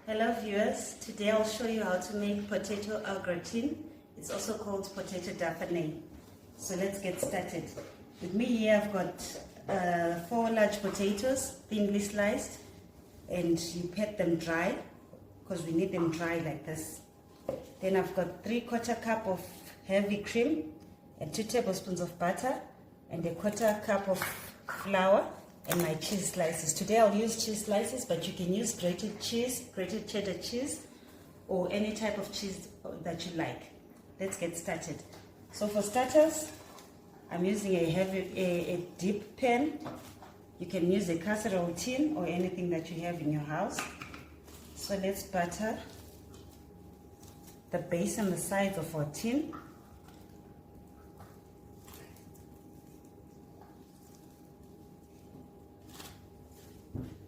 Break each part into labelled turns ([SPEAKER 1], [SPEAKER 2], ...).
[SPEAKER 1] Hello viewers, today I'll show you how to make potato au-gratin. It's also called potato Dauphinoise. So let's get started. With me here I've got 4 large potatoes, thinly sliced, and you pat them dry because we need them dry like this. Then I've got 3/4 cup of heavy cream and 2 tablespoons of butter and 1/4 cup of flour and my cheese slices. Today I'll use cheese slices, but you can use grated cheese, grated cheddar cheese, or any type of cheese that you like. Let's get started. So for starters, I'm using a deep pan. You can use a casserole tin or anything that you have in your house. So let's butter the base and the sides of our tin.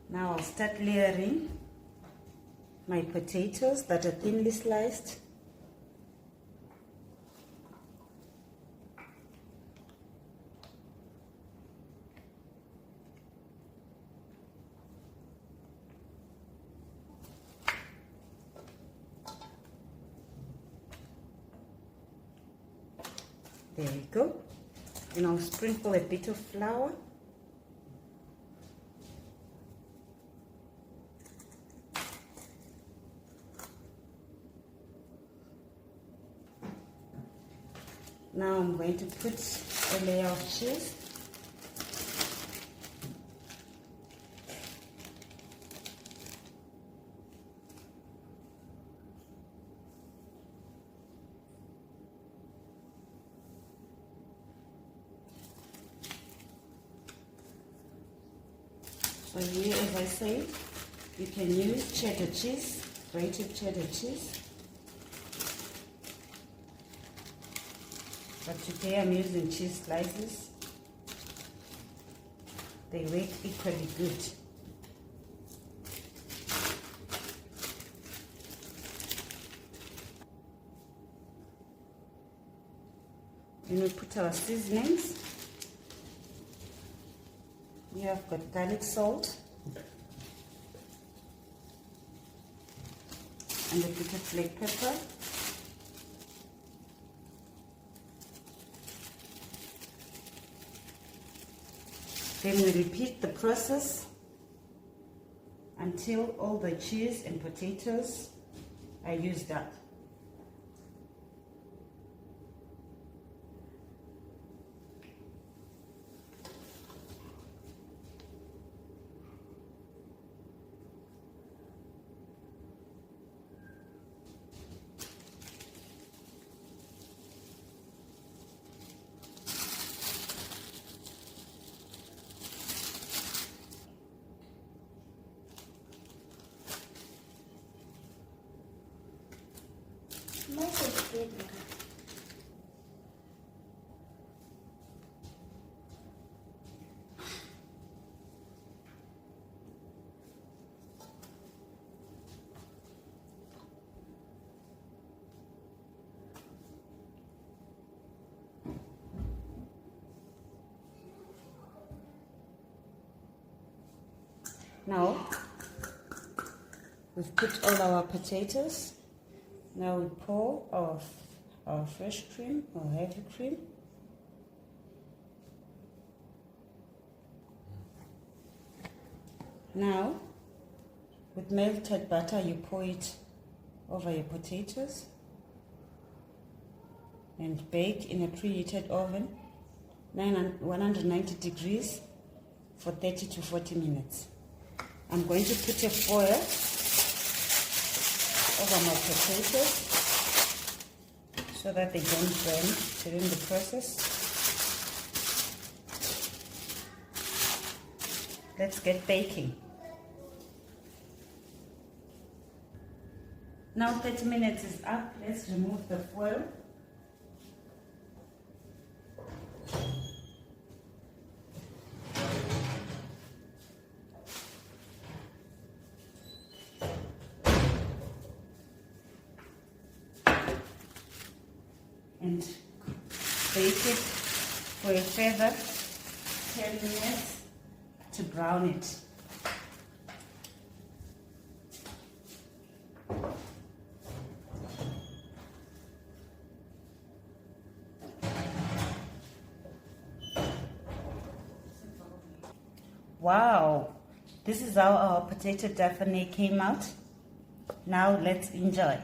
[SPEAKER 1] Now I'll start layering my potatoes that are thinly sliced. There we go. And I'll sprinkle a bit of flour. Now I'm going to put a layer of cheese. So here, as I say, you can use cheddar cheese, grated cheddar cheese. But today I'm using cheese slices. They work equally good. Then we put our seasonings. Here I've got garlic salt and a bit of black pepper. Then we repeat the process until all the cheese and potatoes are used up. Now we've put all our potatoes. Now we pour our fresh cream or heavy cream. Now with melted butter you pour it over your potatoes and bake in a preheated oven 190 degrees for 30 to 40 minutes. I'm going to put a foil over my potatoes so that they don't burn during the process. Let's get baking. Now 30 minutes is up. Let's remove the foil. And bake it for a further 10 minutes to brown it. Wow, this is how our potato Dauphinoise came out. Now let's enjoy.